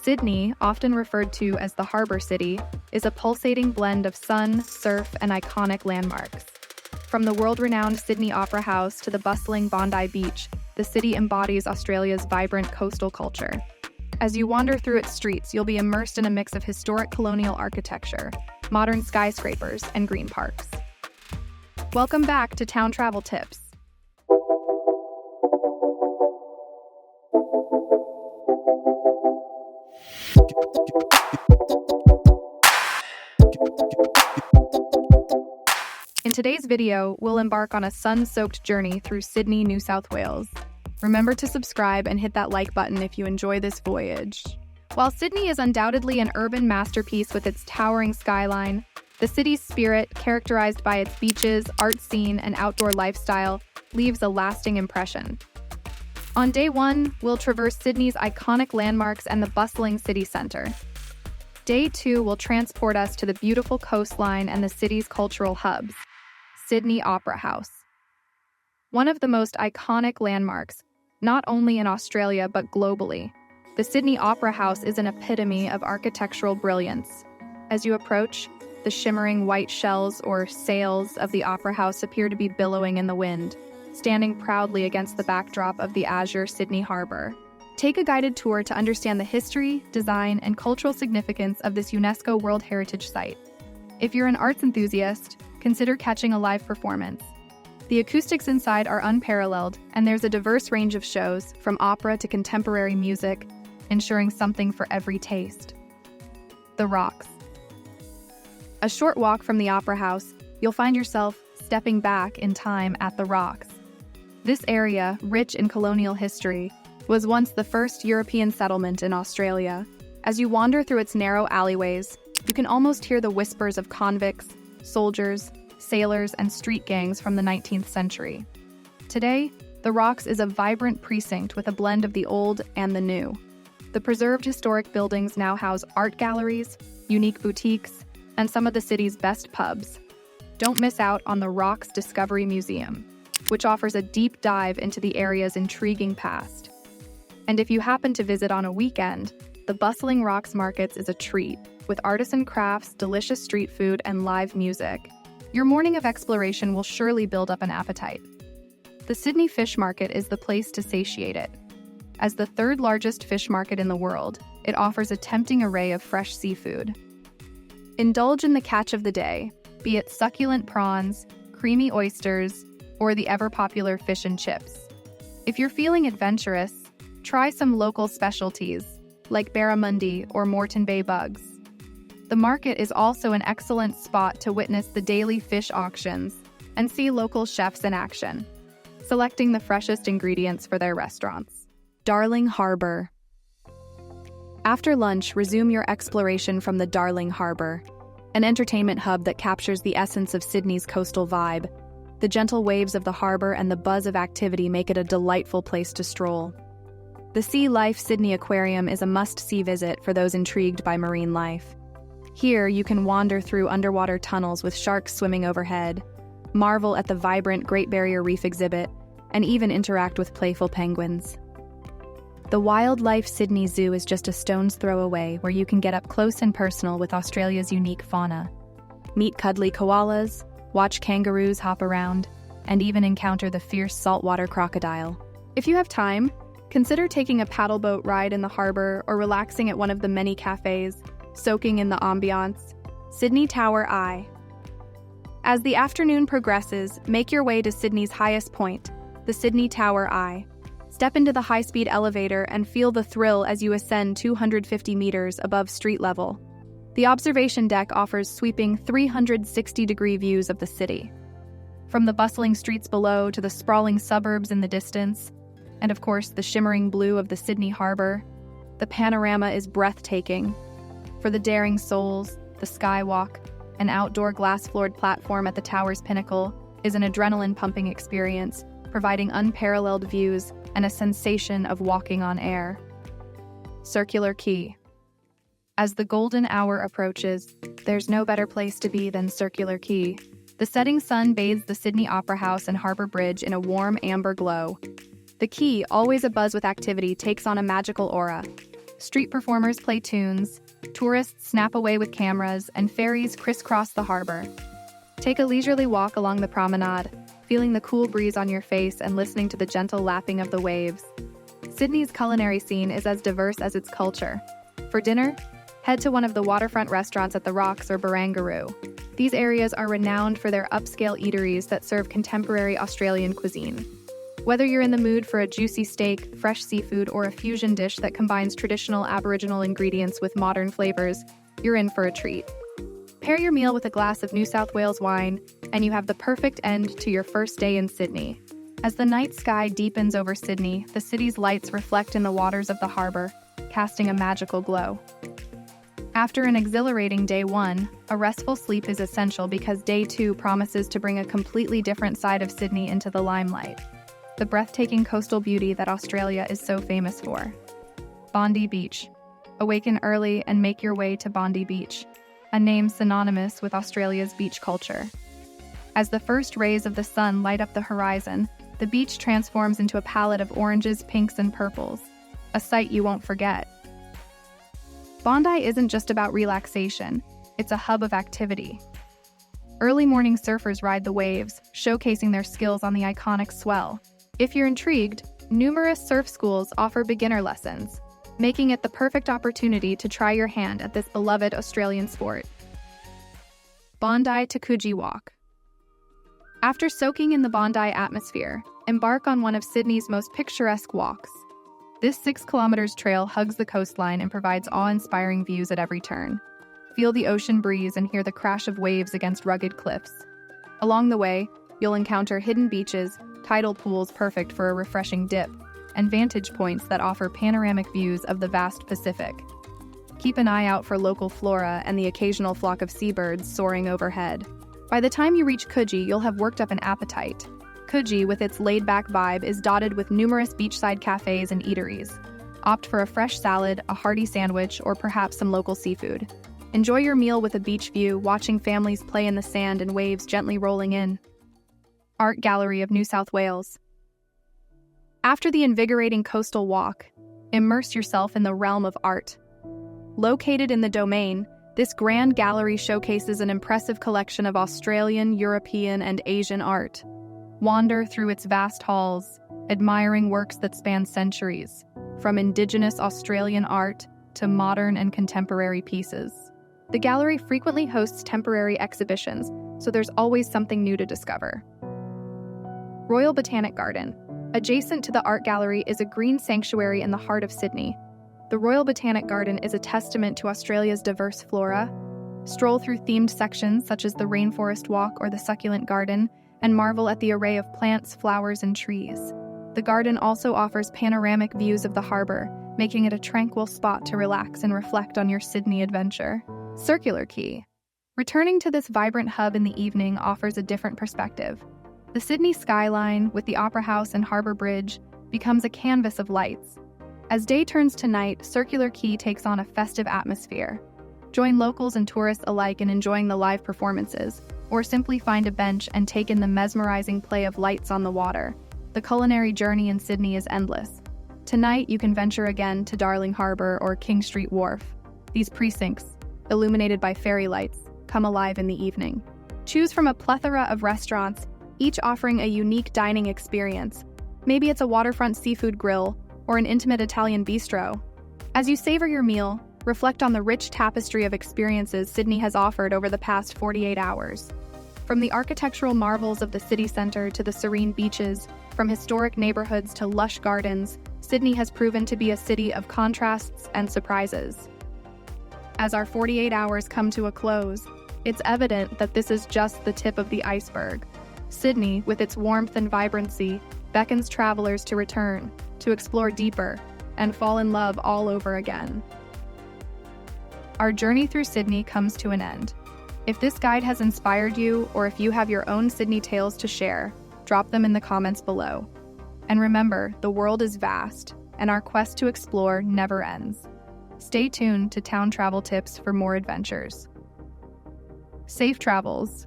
Sydney, often referred to as the Harbour City, is a pulsating blend of sun, surf, and iconic landmarks. From the world-renowned Sydney Opera House to the bustling Bondi Beach, the city embodies Australia's vibrant coastal culture. As you wander through its streets, you'll be immersed in a mix of historic colonial architecture, modern skyscrapers, and green parks. Welcome back to Town Travel Tips. In today's video, we'll embark on a sun-soaked journey through Sydney, New South Wales. Remember to subscribe and hit that like button if you enjoy this voyage. While Sydney is undoubtedly an urban masterpiece with its towering skyline, the city's spirit, characterized by its beaches, art scene, and outdoor lifestyle, leaves a lasting impression. On day one, we'll traverse Sydney's iconic landmarks and the bustling city centre. Day two will transport us to the beautiful coastline and the city's cultural hubs, Sydney Opera House. One of the most iconic landmarks, not only in Australia but globally, the Sydney Opera House is an epitome of architectural brilliance. As you approach, the shimmering white shells or sails of the Opera House appear to be billowing in the wind, standing proudly against the backdrop of the azure Sydney Harbour. Take a guided tour to understand the history, design, and cultural significance of this UNESCO World Heritage Site. If you're an arts enthusiast, consider catching a live performance. The acoustics inside are unparalleled, and there's a diverse range of shows, from opera to contemporary music, ensuring something for every taste. The Rocks. A short walk from the Opera House, you'll find yourself stepping back in time at the Rocks. This area, rich in colonial history, was once the first European settlement in Australia. As you wander through its narrow alleyways, you can almost hear the whispers of convicts, soldiers, sailors, and street gangs from the 19th century. Today, the Rocks is a vibrant precinct with a blend of the old and the new. The preserved historic buildings now house art galleries, unique boutiques, and some of the city's best pubs. Don't miss out on the Rocks Discovery Museum, which offers a deep dive into the area's intriguing past. And if you happen to visit on a weekend, the bustling Rocks Markets is a treat, with artisan crafts, delicious street food, and live music. Your morning of exploration will surely build up an appetite. The Sydney Fish Market is the place to satiate it. As the third largest fish market in the world, it offers a tempting array of fresh seafood. Indulge in the catch of the day, be it succulent prawns, creamy oysters, or the ever-popular fish and chips. If you're feeling adventurous, try some local specialties, like barramundi or Moreton Bay bugs. The market is also an excellent spot to witness the daily fish auctions and see local chefs in action, selecting the freshest ingredients for their restaurants. Darling Harbour. After lunch, resume your exploration from the Darling Harbour, an entertainment hub that captures the essence of Sydney's coastal vibe. The gentle waves of the harbour and the buzz of activity make it a delightful place to stroll. The Sea Life Sydney Aquarium is a must-see visit for those intrigued by marine life. Here, you can wander through underwater tunnels with sharks swimming overhead, marvel at the vibrant Great Barrier Reef exhibit, and even interact with playful penguins. The Wildlife Sydney Zoo is just a stone's throw away, where you can get up close and personal with Australia's unique fauna. Meet cuddly koalas, watch kangaroos hop around, and even encounter the fierce saltwater crocodile. If you have time, consider taking a paddle boat ride in the harbour or relaxing at one of the many cafés, soaking in the ambiance. Sydney Tower Eye. As the afternoon progresses, make your way to Sydney's highest point, the Sydney Tower Eye. Step into the high-speed elevator and feel the thrill as you ascend 250 meters above street level. The observation deck offers sweeping 360-degree views of the city. From the bustling streets below to the sprawling suburbs in the distance, and of course the shimmering blue of the Sydney Harbour, the panorama is breathtaking. For the daring souls, the skywalk, an outdoor glass-floored platform at the tower's pinnacle, is an adrenaline-pumping experience, providing unparalleled views and a sensation of walking on air. Circular Quay. As the golden hour approaches, there's no better place to be than Circular Quay. The setting sun bathes the Sydney Opera House and Harbour Bridge in a warm amber glow. The quay, always abuzz with activity, takes on a magical aura. Street performers play tunes, tourists snap away with cameras, and ferries crisscross the harbor. Take a leisurely walk along the promenade, feeling the cool breeze on your face and listening to the gentle lapping of the waves. Sydney's culinary scene is as diverse as its culture. For dinner, head to one of the waterfront restaurants at the Rocks or Barangaroo. These areas are renowned for their upscale eateries that serve contemporary Australian cuisine. Whether you're in the mood for a juicy steak, fresh seafood, or a fusion dish that combines traditional Aboriginal ingredients with modern flavors, you're in for a treat. Pair your meal with a glass of New South Wales wine, and you have the perfect end to your first day in Sydney. As the night sky deepens over Sydney, the city's lights reflect in the waters of the harbour, casting a magical glow. After an exhilarating day 1, a restful sleep is essential because day 2 promises to bring a completely different side of Sydney into the limelight. The breathtaking coastal beauty that Australia is so famous for. Bondi Beach. Awaken early and make your way to Bondi Beach, a name synonymous with Australia's beach culture. As the first rays of the sun light up the horizon, the beach transforms into a palette of oranges, pinks, and purples, a sight you won't forget. Bondi isn't just about relaxation, it's a hub of activity. Early morning surfers ride the waves, showcasing their skills on the iconic swell. If you're intrigued, numerous surf schools offer beginner lessons, making it the perfect opportunity to try your hand at this beloved Australian sport. Bondi to Coogee walk. After soaking in the Bondi atmosphere, embark on one of Sydney's most picturesque walks. This 6 kilometers trail hugs the coastline and provides awe-inspiring views at every turn. Feel the ocean breeze and hear the crash of waves against rugged cliffs. Along the way, you'll encounter hidden beaches, tidal pools perfect for a refreshing dip, and vantage points that offer panoramic views of the vast Pacific. Keep an eye out for local flora and the occasional flock of seabirds soaring overhead. By the time you reach Coogee, you'll have worked up an appetite. Coogee, with its laid-back vibe, is dotted with numerous beachside cafés and eateries. Opt for a fresh salad, a hearty sandwich, or perhaps some local seafood. Enjoy your meal with a beach view, watching families play in the sand and waves gently rolling in. Art Gallery of New South Wales. After the invigorating coastal walk, immerse yourself in the realm of art. Located in the Domain, this grand gallery showcases an impressive collection of Australian, European, and Asian art. Wander through its vast halls, admiring works that span centuries, from Indigenous Australian art to modern and contemporary pieces. The gallery frequently hosts temporary exhibitions, so there's always something new to discover. Royal Botanic Garden. Adjacent to the art gallery is a green sanctuary in the heart of Sydney. The Royal Botanic Garden is a testament to Australia's diverse flora. Stroll through themed sections such as the Rainforest Walk or the Succulent Garden, and marvel at the array of plants, flowers, and trees. The garden also offers panoramic views of the harbour, making it a tranquil spot to relax and reflect on your Sydney adventure. Circular Quay. Returning to this vibrant hub in the evening offers a different perspective. The Sydney skyline, with the Opera House and Harbour Bridge, becomes a canvas of lights. As day turns to night, Circular Quay takes on a festive atmosphere. Join locals and tourists alike in enjoying the live performances, or simply find a bench and take in the mesmerizing play of lights on the water. The culinary journey in Sydney is endless. Tonight, you can venture again to Darling Harbour or King Street Wharf. These precincts, illuminated by fairy lights, come alive in the evening. Choose from a plethora of restaurants, each offering a unique dining experience. Maybe it's a waterfront seafood grill or an intimate Italian bistro. As you savor your meal, reflect on the rich tapestry of experiences Sydney has offered over the past 48 hours. From the architectural marvels of the city centre to the serene beaches, from historic neighbourhoods to lush gardens, Sydney has proven to be a city of contrasts and surprises. As our 48 hours come to a close, it's evident that this is just the tip of the iceberg. Sydney, with its warmth and vibrancy, beckons travelers to return, to explore deeper, and fall in love all over again. Our journey through Sydney comes to an end. If this guide has inspired you, or if you have your own Sydney tales to share, drop them in the comments below. And remember, the world is vast, and our quest to explore never ends. Stay tuned to Town Travel Tips for more adventures. Safe travels.